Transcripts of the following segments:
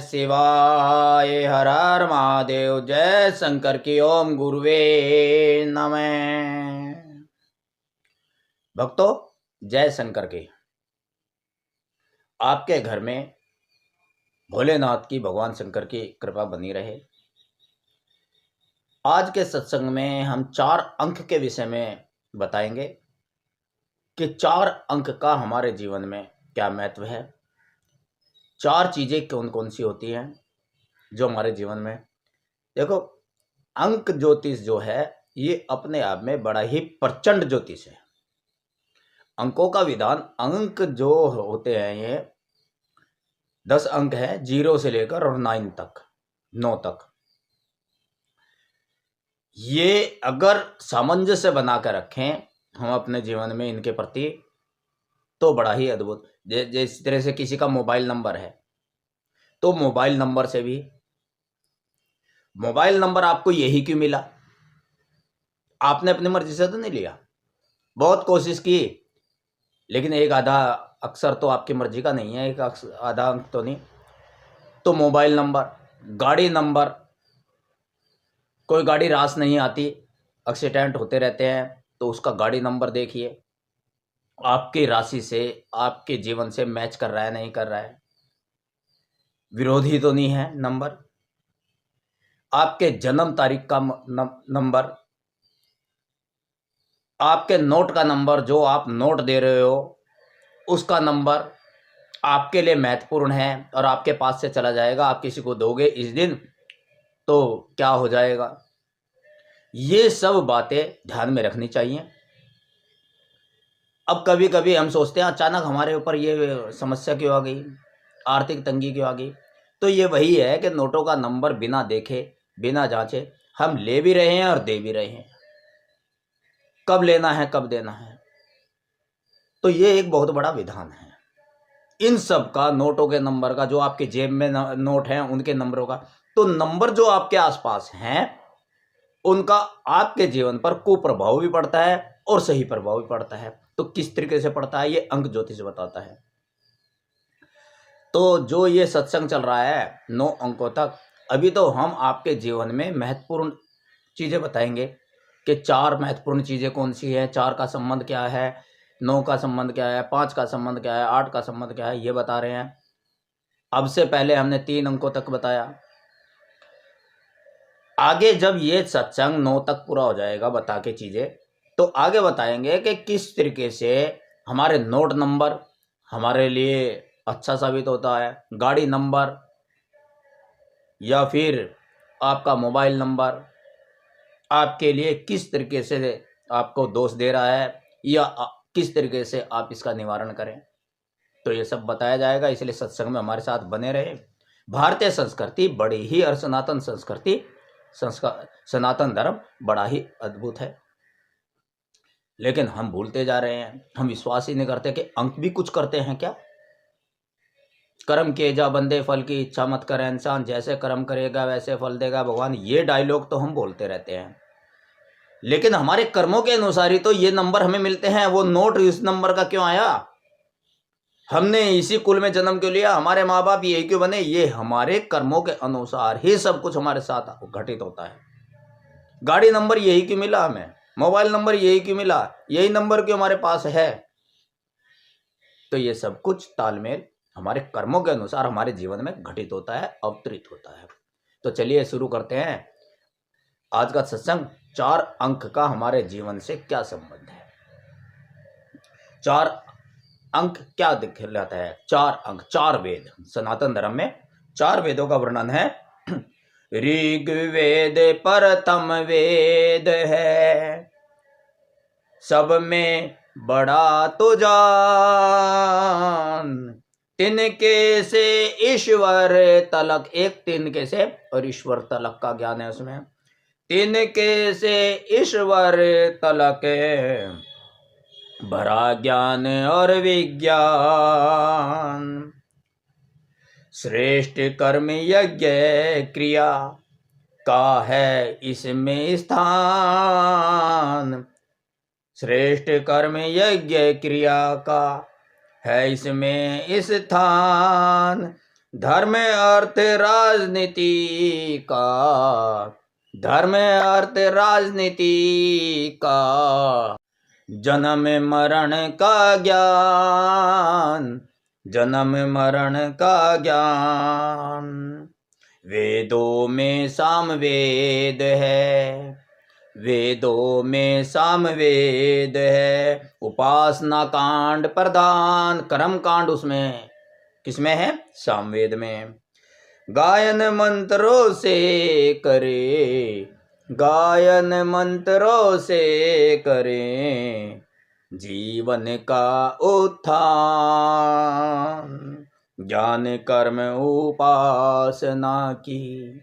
शिवाय। हर हर महादेव। जय शंकर की। ओम गुरुवे नमः। भक्तों, जय शंकर की। आपके घर में भोलेनाथ की, भगवान शंकर की कृपा बनी रहे। आज के सत्संग में हम 4 अंक के विषय में बताएंगे कि 4 अंक का हमारे जीवन में क्या महत्व है। 4 चीजें कौन कौन सी होती हैं जो हमारे जीवन में। देखो, अंक ज्योतिष जो है ये अपने आप में बड़ा ही प्रचंड ज्योतिष है। अंकों का विधान, अंक जो होते हैं ये 10 अंक है, 0 से लेकर और 9 तक। ये अगर सामंजस्य बनाकर रखें हम अपने जीवन में इनके प्रति, तो बड़ा ही अद्भुत। जिस तरह से किसी का मोबाइल नंबर है, तो मोबाइल नंबर से भी, मोबाइल नंबर आपको यही क्यों मिला? आपने अपनी मर्जी से तो नहीं लिया, बहुत कोशिश की, लेकिन एक आधा अक्षर तो आपकी मर्जी का नहीं है, एक आधा अंक तो नहीं। तो मोबाइल नंबर, गाड़ी नंबर, कोई गाड़ी रास नहीं आती, एक्सीडेंट होते रहते हैं, तो उसका गाड़ी नंबर देखिए, आपकी राशि से, आपके जीवन से मैच कर रहा है नहीं कर रहा है, विरोधी तो नहीं है नंबर। आपके जन्म तारीख का नंबर, आपके नोट का नंबर, जो आप नोट दे रहे हो उसका नंबर आपके लिए महत्वपूर्ण है और आपके पास से चला जाएगा। आप किसी को दोगे इस दिन तो क्या हो जाएगा, ये सब बातें ध्यान में रखनी चाहिए। अब कभी कभी हम सोचते हैं अचानक हमारे ऊपर ये समस्या क्यों आ गई, आर्थिक तंगी क्यों आ गई। तो ये वही है कि नोटों का नंबर बिना देखे, बिना जांचे हम ले भी रहे हैं और दे भी रहे हैं। कब लेना है, कब देना है, तो ये एक बहुत बड़ा विधान है। इन सब का, नोटों के नंबर का, जो आपके जेब में नोट हैं उनके नंबरों का, तो नंबर जो आपके आसपास हैं उनका आपके जीवन पर कुप्रभाव भी पड़ता है और सही प्रभाव भी पड़ता है। तो किस तरीके से पड़ता है ये अंक ज्योतिष बताता है। तो जो ये सत्संग चल रहा है 9 अंकों तक, अभी तो हम आपके जीवन में महत्वपूर्ण चीजें बताएंगे कि 4 महत्वपूर्ण चीजें कौन सी है, 4 का संबंध क्या है, 9 का संबंध क्या है, 5 का संबंध क्या है, 8 का संबंध क्या है, ये बता रहे हैं। अब से पहले हमने 3 अंकों तक बताया। आगे जब ये सत्संग 9 तक पूरा हो जाएगा बता के चीजें, तो आगे बताएंगे कि किस तरीके से हमारे नोट नंबर हमारे लिए अच्छा साबित होता है, गाड़ी नंबर या फिर आपका मोबाइल नंबर आपके लिए किस तरीके से आपको दोष दे रहा है, या किस तरीके से आप इसका निवारण करें। तो ये सब बताया जाएगा, इसलिए सत्संग में हमारे साथ बने रहे। भारतीय संस्कृति बड़ी ही, और सनातन संस्कृति, सनातन धर्म बड़ा ही अद्भुत है, लेकिन हम भूलते जा रहे हैं। हम विश्वास ही नहीं करते कि अंक भी कुछ करते हैं क्या। कर्म किए जा बंदे, फल की इच्छा मत करे इंसान, जैसे कर्म करेगा वैसे फल देगा भगवान। ये डायलॉग तो हम बोलते रहते हैं, लेकिन हमारे कर्मों के अनुसार ही तो ये नंबर हमें मिलते हैं। वो नोट इस नंबर का क्यों आया, हमने इसी कुल में जन्म क्यों लिया, हमारे माँ बाप यही क्यों बने, ये हमारे कर्मों के अनुसार ही सब कुछ हमारे साथ घटित होता है। गाड़ी नंबर यही क्यों मिला हमें, मोबाइल नंबर यही क्यों मिला, यही नंबर क्यों हमारे पास है। तो ये सब कुछ तालमेल हमारे कर्मों के अनुसार हमारे जीवन में घटित होता है, अवतरित होता है। तो चलिए शुरू करते हैं आज का सत्संग। 4 अंक का हमारे जीवन से क्या संबंध है, 4 अंक क्या दिखलाता है। 4 अंक, 4 वेद। सनातन धर्म में 4 वेदों का वर्णन है। ऋग्वेद प्रथम वेद है, सब में बड़ा तो जान, तिनके से ईश्वर तलक। एक तिनके से और ईश्वर तलक का ज्ञान है उसमें। तिनके से ईश्वर तलक भरा ज्ञान और विज्ञान, श्रेष्ठ कर्म यज्ञ क्रिया का है इसमें स्थान, श्रेष्ठ कर्म यज्ञ क्रिया का है इसमें स्थान, धर्म अर्थ राजनीति का, धर्म अर्थ राजनीति का, जन्म मरण का ज्ञान, जन्म मरण का ज्ञान। वेदों में सामवेद है, वेदों में सामवेद है। उपासना कांड प्रधान, कर्म कांड उसमें किसमें है? सामवेद में। गायन मंत्रों से करे, गायन मंत्रों से करें जीवन का उत्थान। ज्ञान कर्म उपासना की,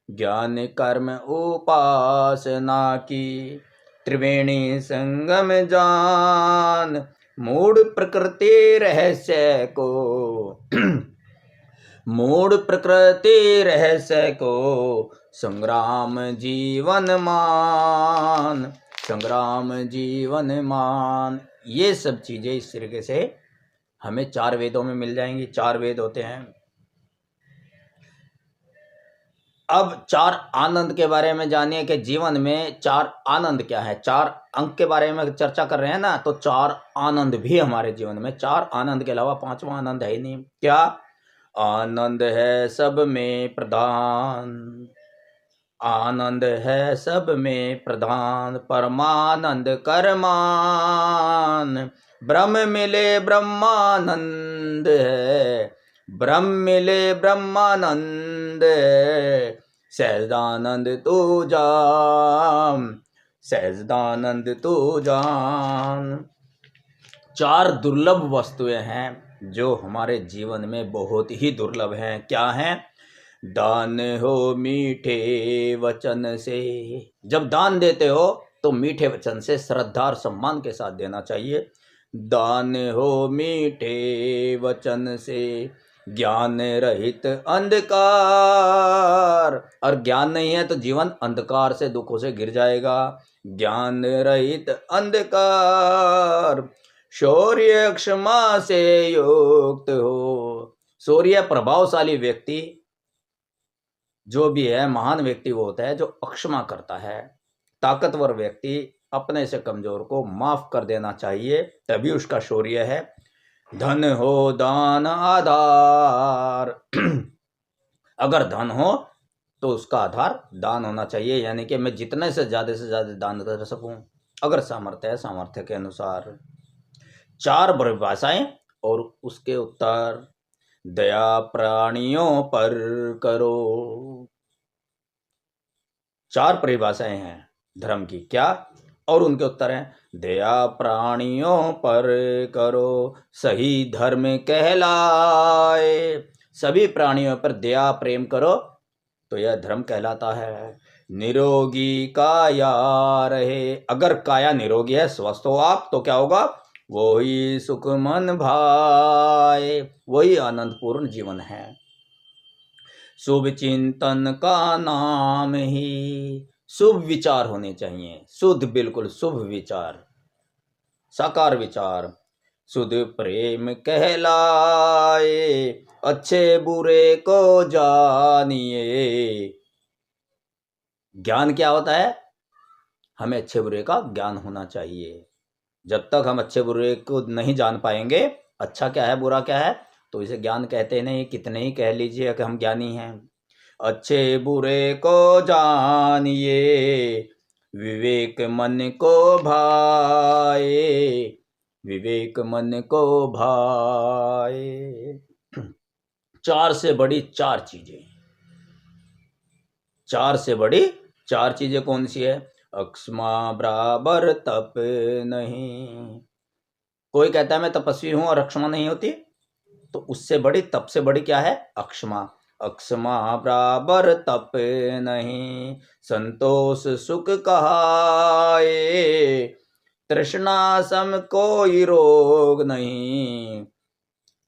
ज्ञान कर्म उपासना की। त्रिवेणी संगम जान, मूढ़ प्रकृति रहस्य को, मूढ़ प्रकृति रहस्य को संग्राम जीवन मान, संग्राम जीवन मान। ये सब चीजें इस तरीके से हमें 4 वेदों में मिल जाएंगी। 4 वेद होते हैं। अब 4 आनंद के बारे में जानिए कि जीवन में 4 आनंद क्या है। 4 अंक के बारे में चर्चा कर रहे हैं ना, तो 4 आनंद भी हमारे जीवन में। 4 आनंद के अलावा 5वां आनंद है ही नहीं। क्या? आनंद है सब में प्रधान, आनंद है सब में प्रधान। परमानंद करमान, ब्रह्म मिले ब्रह्मानंद है, ब्रह्म मिले ब्रह्मानंद है। सहजानंद तू जान, सहजानंद तू जान। 4 दुर्लभ वस्तुएं हैं जो हमारे जीवन में बहुत ही दुर्लभ हैं। क्या हैं? दान हो मीठे वचन से, जब दान देते हो तो मीठे वचन से, श्रद्धा और सम्मान के साथ देना चाहिए। दान हो मीठे वचन से, ज्ञान रहित अंधकार, और ज्ञान नहीं है तो जीवन अंधकार से, दुखों से घिर जाएगा। ज्ञान रहित अंधकार, शौर्य क्षमा से युक्त हो। शौर्य प्रभावशाली व्यक्ति जो भी है, महान व्यक्ति वो होता है जो अक्षमा करता है। ताकतवर व्यक्ति अपने से कमजोर को माफ कर देना चाहिए, तभी उसका शौर्य है। धन हो दान आधार, अगर धन हो तो उसका आधार दान होना चाहिए, यानी कि मैं जितने से ज्यादा दान कर सकूं, अगर सामर्थ्य है, सामर्थ्य के अनुसार। 4 परिभाषाएं और उसके उत्तर। दया प्राणियों पर करो। 4 परिभाषाएं हैं धर्म की, क्या? और उनके उत्तर हैं। दया प्राणियों पर करो, सही धर्म कहलाए। सभी प्राणियों पर दया प्रेम करो तो यह धर्म कहलाता है। निरोगी काया रहे, अगर काया निरोगी है, स्वस्थ हो आप, तो क्या होगा? वही सुख मन भाए, वही आनंदपूर्ण जीवन है। शुभ चिंतन का नाम ही, शुभ विचार होने चाहिए, शुद्ध, बिल्कुल शुभ विचार, साकार विचार। शुद्ध प्रेम कहलाए, अच्छे बुरे को जानिए। ज्ञान क्या होता है? हमें अच्छे बुरे का ज्ञान होना चाहिए। जब तक हम अच्छे बुरे को नहीं जान पाएंगे, अच्छा क्या है बुरा क्या है, तो इसे ज्ञान कहते नहीं। कितने ही कह लीजिए कि हम ज्ञानी हैं। अच्छे बुरे को जानिए, विवेक मन को भाए, विवेक मन को भाए। 4 से बड़ी 4 चीजें, 4 से बड़ी 4 चीजें कौन सी है? अक्षमा बराबर तप नहीं। कोई कहता है मैं तपस्वी हूं और अक्षमा नहीं होती, तो उससे बड़ी, तप से बड़ी क्या है? अक्षमा। अक्षमा बराबर तप नहीं, संतोष सुख कहाए। तृष्णा सम कोई रोग नहीं,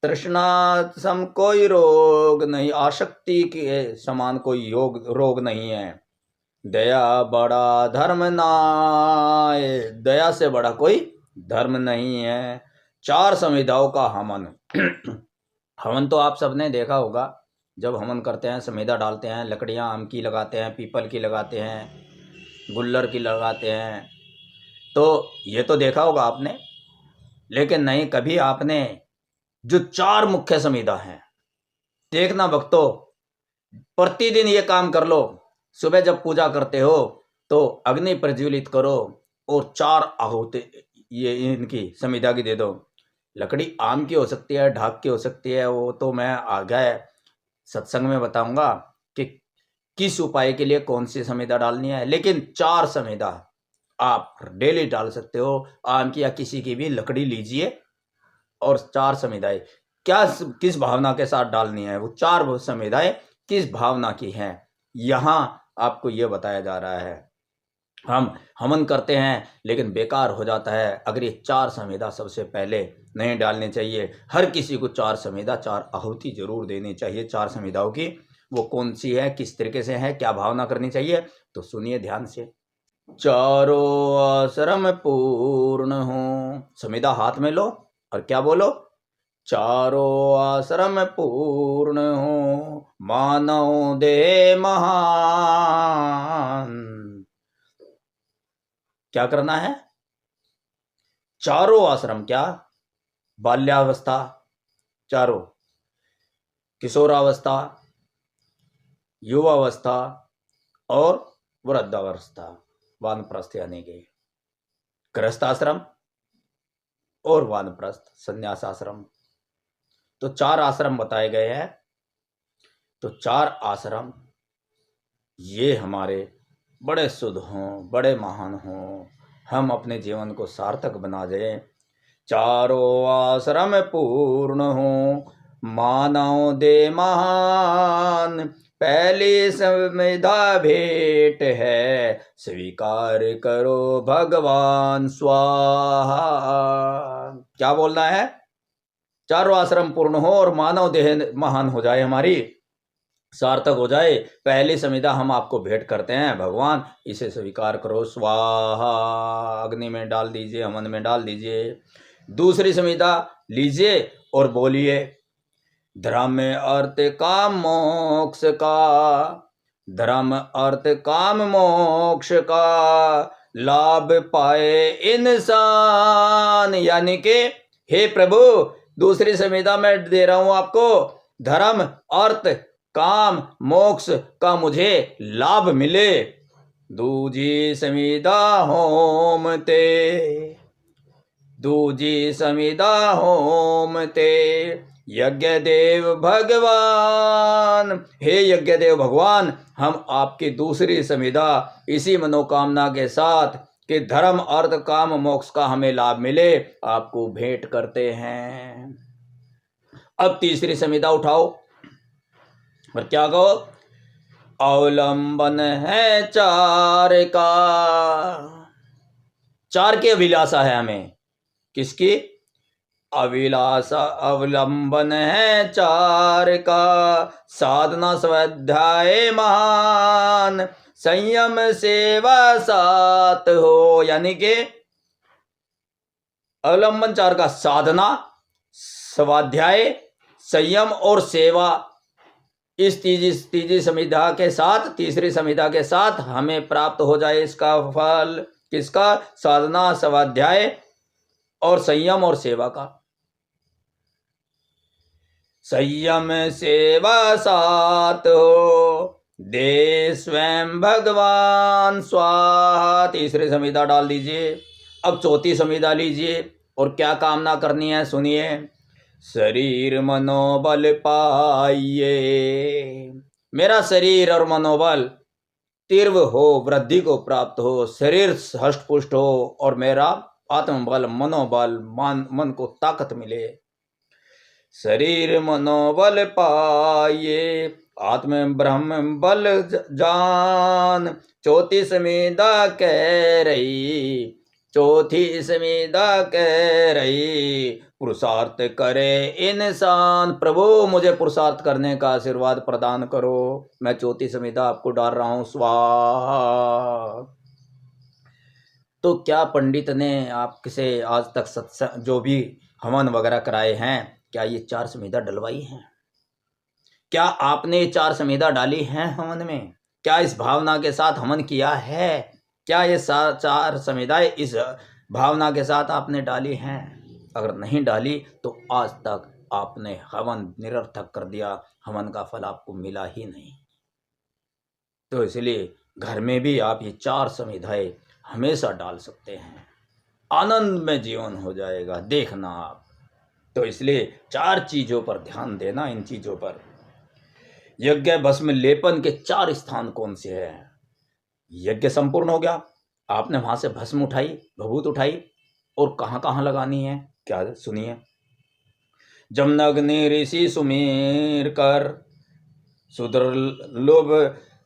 तृष्णा सम कोई रोग नहीं, आसक्ति के समान कोई रोग नहीं है। दया बड़ा धर्म नाय, दया से बड़ा कोई धर्म नहीं है। 4 संविधाओं का हनन हवन तो आप सबने देखा होगा, जब हवन करते हैं समीधा डालते हैं, लकड़ियाँ आम की लगाते हैं, पीपल की लगाते हैं, गुल्लर की लगाते हैं, तो ये तो देखा होगा आपने। लेकिन नहीं, कभी आपने जो 4 मुख्य समीधा हैं, देखना भक्तों, प्रतिदिन ये काम कर लो। सुबह जब पूजा करते हो तो अग्नि प्रज्वलित करो और 4 आहुति ये इनकी समीधा की दे दो। लकड़ी आम की हो सकती है, ढाक की हो सकती है, वो तो मैं आगे सत्संग में बताऊंगा कि किस उपाय के लिए कौन सी समीधा डालनी है। लेकिन 4 समीधा आप डेली डाल सकते हो। आम की या किसी की भी लकड़ी लीजिए और 4 समीधाएं क्या किस भावना के साथ डालनी है, वो 4 समीधाएं किस भावना की हैं, यहाँ आपको ये बताया जा रहा है। हम हवन करते हैं लेकिन बेकार हो जाता है अगर ये 4 समीधा सबसे पहले नहीं डालनी चाहिए। हर किसी को 4 समीधा, 4 आहुति जरूर देनी चाहिए। 4 समीधाओं की वो कौन सी है, किस तरीके से है, क्या भावना करनी चाहिए, तो सुनिए ध्यान से। चारों आश्रम पूर्ण हो, समीधा हाथ में लो और क्या बोलो, चारों आश्रम पूर्ण हो, मानव देह महान। क्या करना है, चारों आश्रम, क्या, बाल्यावस्था चारों, किशोरावस्था, युवावस्था और वृद्धावस्था, वानप्रस्थ यानी कि गृहस्थाश्रम और वानप्रस्थ संन्यास आश्रम। तो 4 आश्रम बताए गए हैं। तो 4 आश्रम ये हमारे बड़े शुद्ध हों, बड़े महान हों, हम अपने जीवन को सार्थक बना दें। चारों आश्रम पूर्ण हों, मानव दे महान, पहली समीधा भेंट है, स्वीकार करो भगवान स्वाहा। क्या बोलना है, चारों आश्रम पूर्ण हो और मानव देह महान हो जाए, हमारी सार्थक हो जाए, पहली समीधा हम आपको भेंट करते हैं भगवान, इसे स्वीकार करो स्वाहा। अग्नि में डाल दीजिए, हवन में डाल दीजिए। दूसरी समीधा लीजिए और बोलिए, धर्म अर्थ काम मोक्ष का, धर्म अर्थ काम मोक्ष का, लाभ पाए इंसान। यानी कि हे प्रभु, दूसरी समीधा मैं दे रहा हूं आपको, धर्म अर्थ काम मोक्ष का मुझे लाभ मिले। दूजी समीधा होम ते, दूजी समीधा होम ते, यज्ञ देव भगवान। हे यज्ञ देव भगवान, हम आपकी दूसरी समीधा इसी मनोकामना के साथ कि धर्म अर्थ काम मोक्ष का हमें लाभ मिले, आपको भेंट करते हैं। अब तीसरी समीधा उठाओ और क्या कहो, अवलंबन है 4 का, 4 की अभिलाषा है हमें, किसकी अभिलाषा, अवलंबन है 4 का, साधना स्वाध्याय महान, संयम सेवा साथ हो। यानी कि अवलंबन 4 का, साधना, स्वाध्याय, संयम और सेवा, इस तीसरी समीधा के साथ, तीसरी समीधा के साथ हमें प्राप्त हो जाए इसका फल, किसका, साधना, स्वाध्याय और संयम और सेवा का। संयम सेवा साथ हो, दे स्वयं भगवान स्वाहा। तीसरी समीधा डाल दीजिए। अब चौथी समीधा लीजिए और क्या कामना करनी है सुनिए, शरीर मनोबल पाइए, मेरा शरीर और मनोबल तीव्र हो, वृद्धि को प्राप्त हो, शरीर हष्ट पुष्ट हो और मेरा आत्मबल, मनोबल, मन को ताकत मिले। शरीर मनोबल पाइए, आत्म ब्रह्म बल जान। चौथी समीधा कह रही, चौथी समीधा कह रही, पुरुषार्थ करे इंसान। प्रभु मुझे पुरुषार्थ करने का आशीर्वाद प्रदान करो। मैं चौथी समीधा आपको डाल रहा हूं स्वाहा। तो क्या पंडित ने आपसे आज तक सत्संग जो भी हवन वगैरह कराए हैं, क्या ये 4 संविदा डलवाई हैं? क्या आपने ये 4 संविदा डाली हैं हवन में? क्या इस भावना के साथ हवन किया है? क्या ये 4 संविदाएं इस भावना के साथ आपने डाली हैं? अगर नहीं डाली तो आज तक आपने हवन निरर्थक कर दिया, हवन का फल आपको मिला ही नहीं। तो इसलिए घर में भी आप ये 4 संविधाएं हमेशा डाल सकते हैं, आनंद में जीवन हो जाएगा, देखना आप। तो इसलिए 4 चीज़ों पर ध्यान देना। इन चीज़ों पर यज्ञ भस्म लेपन के 4 स्थान कौन से हैं? यज्ञ संपूर्ण हो गया, आपने वहां से भस्म उठाई, भभूत उठाई, और कहाँ कहाँ लगानी है क्या सुनिए। जमनग्नि ऋषि सुमेर कर सुदुर्लभ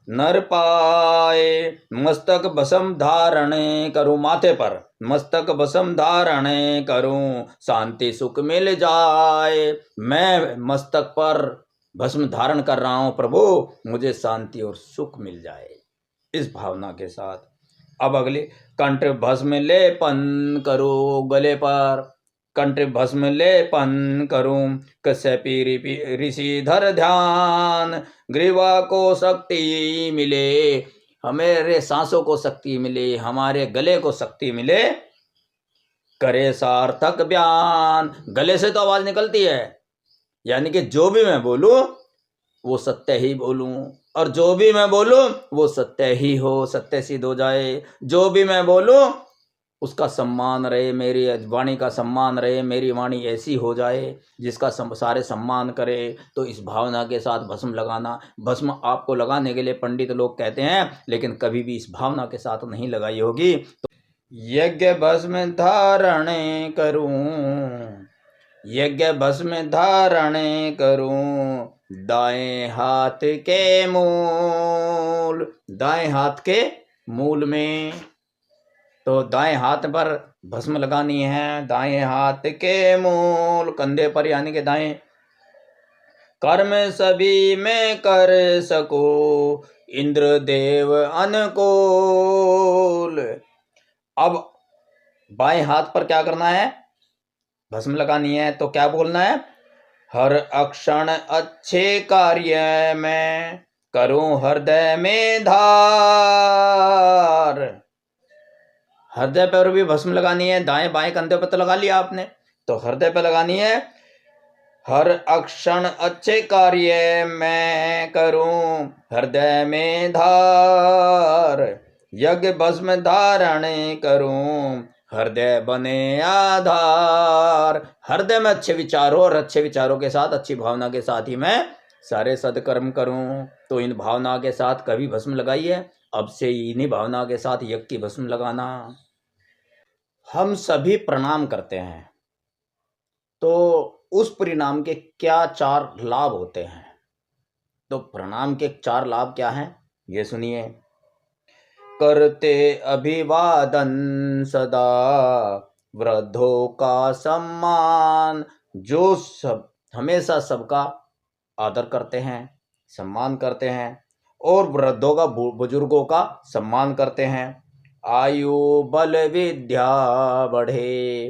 नर पाए, मस्तक भस्म धारण करूं माथे पर, मस्तक भस्म धारण करूं शांति सुख मिल जाए। मैं मस्तक पर भस्म धारण कर रहा हूं प्रभु, मुझे शांति और सुख मिल जाए, इस भावना के साथ। अब अगले, कंठ भस्म लेपन करो गले पर, कंठ भस्म लेपन करूं कश्यपी ऋषि धर ध्यान, ग्रीवा को शक्ति मिले, हमारे सांसों को शक्ति मिले, हमारे गले को शक्ति मिले, करे सार्थक बयान। गले से तो आवाज निकलती है, यानी कि जो भी मैं बोलूं वो सत्य ही बोलूं, और जो भी मैं बोलूं वो सत्य ही हो, सत्य सिद्ध हो जाए। जो भी मैं बोलूं उसका सम्मान रहे, मेरी वाणी का सम्मान रहे, मेरी वाणी ऐसी हो जाए जिसका सारे सम्मान करे। तो इस भावना के साथ भस्म लगाना। भस्म आपको लगाने के लिए पंडित लोग कहते हैं, लेकिन कभी भी इस भावना के साथ नहीं लगाई होगी। तो यज्ञ भस्म धारण करूं, यज्ञ भस्म धारण करूं दाएं हाथ के मूल, दाएं हाथ के मूल में। तो दाएं हाथ पर भस्म लगानी है, दाएं हाथ के मूल, कंधे पर, यानी कि दाएं। कर्म सभी में कर सको इंद्रदेव अनुकूल। अब बाएं हाथ पर क्या करना है? भस्म लगानी है, तो क्या बोलना है? हर अक्षण अच्छे कार्य में करूं हृदय में धार। हृदय पर भी भस्म लगानी है, दाएं बाएं कंधे पर तो लगा लिया आपने, तो हृदय पर लगानी है। हर अक्षण अच्छे कार्य मैं करूं हृदय में धार, यज्ञ भस्म धारण करूं हृदय बने आधार। हृदय में अच्छे विचार हो, और अच्छे विचारों के साथ, अच्छी भावना के साथ ही मैं सारे सदकर्म करूं। तो इन भावना के साथ कभी भस्म लगाइए, अब से इन्हीं भावना के साथ यज्ञ की भस्म लगाना। हम सभी प्रणाम करते हैं, तो उस परिणाम के क्या 4 लाभ होते हैं? तो प्रणाम के 4 लाभ क्या हैं, ये सुनिए। करते अभिवादन सदा वृद्धों का सम्मान, जो सब हमेशा सबका आदर करते हैं, सम्मान करते हैं, और वृद्धों का, बुजुर्गों का सम्मान करते हैं। आयु बल विद्या बढ़े।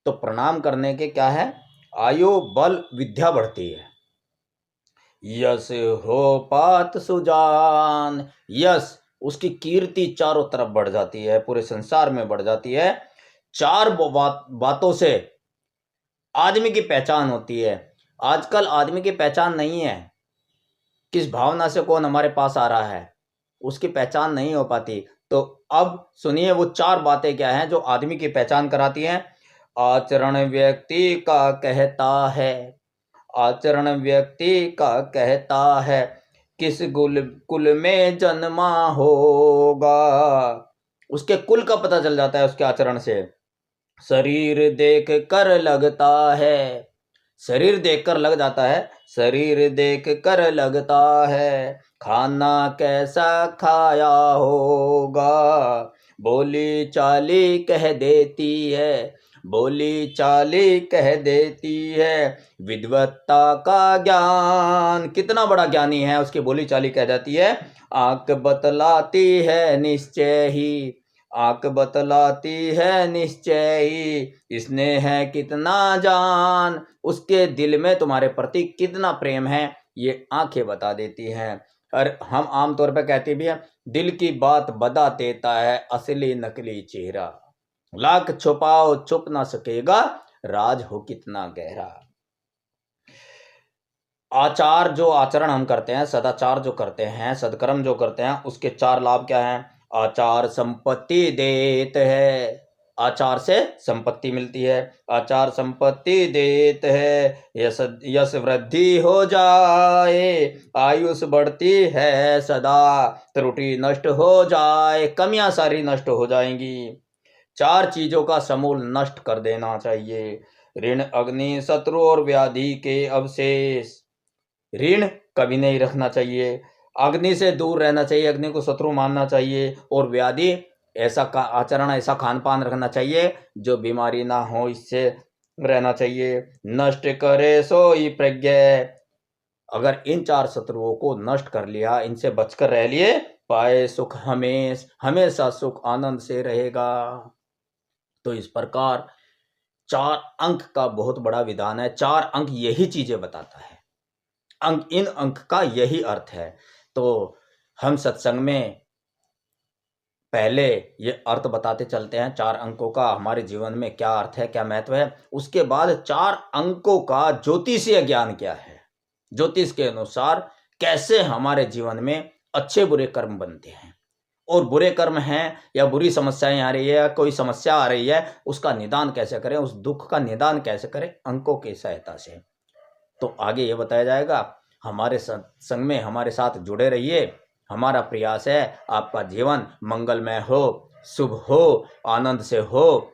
तो प्रणाम करने के क्या है? आयु बल विद्या बढ़ती है। यश हो पात सुजान, यश उसकी कीर्ति चारों तरफ बढ़ जाती है, पूरे संसार में बढ़ जाती है। 4 बातों से आदमी की पहचान होती है। आजकल आदमी की पहचान नहीं है, किस भावना से कौन हमारे पास आ रहा है उसकी पहचान नहीं हो पाती। तो अब सुनिए वो 4 बातें क्या हैं जो आदमी की पहचान कराती हैं। आचरण व्यक्ति का कहता है, आचरण व्यक्ति का कहता है, किस कुल में जन्मा होगा, उसके कुल का पता चल जाता है उसके आचरण से। शरीर देख कर लगता है, शरीर देखकर लग जाता है, शरीर देख कर लगता है, खाना कैसा खाया होगा, बोली चाली कह देती है, बोली चाली कह देती है, विद्वत्ता का ज्ञान, कितना बड़ा ज्ञानी है उसकी बोली चाली कह जाती है। आंख बतलाती है निश्चय ही, आंख बतलाती है निश्चय, इसने है कितना जान। उसके दिल में तुम्हारे प्रति कितना प्रेम है ये आंखें बता देती हैं। और हम आमतौर पर कहते भी हैं, दिल की बात बता देता है असली नकली चेहरा। लाख छुपाओ छुप ना सकेगा, राज हो कितना गहरा। आचार जो आचरण हम करते हैं, सदाचार जो करते हैं, सदकर्म जो करते हैं, उसके 4 लाभ क्या हैं? आचार संपत्ति देत है, आचार से संपत्ति मिलती है। आचार संपत्ति देत है, यश यश वृद्धि हो जाए, आयुष बढ़ती है सदा, त्रुटि नष्ट हो जाए, कमियां सारी नष्ट हो जाएंगी। 4 चीजों का समूल नष्ट कर देना चाहिए। ऋण, अग्नि, शत्रु और व्याधि के अवशेष। ऋण कभी नहीं रखना चाहिए, अग्नि से दूर रहना चाहिए, अग्नि को शत्रु मानना चाहिए, और व्याधि ऐसा का आचरण, ऐसा खान पान रखना चाहिए जो बीमारी ना हो, इससे रहना चाहिए। नष्ट करे सोई प्रज्ञ, अगर इन 4 शत्रुओं को नष्ट कर लिया, इनसे बचकर रह लिए, पाए सुख हमेशा सुख आनंद से रहेगा। तो इस प्रकार 4 अंक का बहुत बड़ा विधान है। 4 अंक यही चीजें बताता है। इन अंक का यही अर्थ है। तो हम सत्संग में पहले ये अर्थ बताते चलते हैं 4 अंकों का, हमारे जीवन में क्या अर्थ है, क्या महत्व है। उसके बाद 4 अंकों का ज्योतिषीय ज्ञान क्या है, ज्योतिष के अनुसार कैसे हमारे जीवन में अच्छे बुरे कर्म बनते हैं, और बुरे कर्म हैं या बुरी समस्याएं आ रही है या कोई समस्या आ रही है, उसका निदान कैसे करें, उस दुख का निदान कैसे करें अंकों की सहायता से। तो आगे ये बताया जाएगा। हमारे संग में हमारे साथ जुड़े रहिए। हमारा प्रयास है आपका जीवन मंगलमय हो, शुभ हो, आनंद से हो,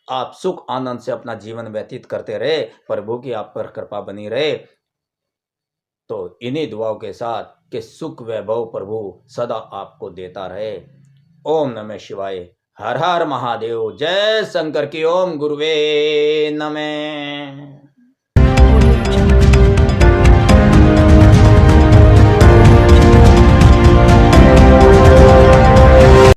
आप सुख आनंद से अपना जीवन व्यतीत करते रहे, प्रभु की आप पर कृपा बनी रहे। तो इन्हीं दुआओं के साथ कि सुख वैभव प्रभु सदा आपको देता रहे। ओम नमः शिवाय। हर हर महादेव। जय शंकर की। ओम गुरुवे नमः।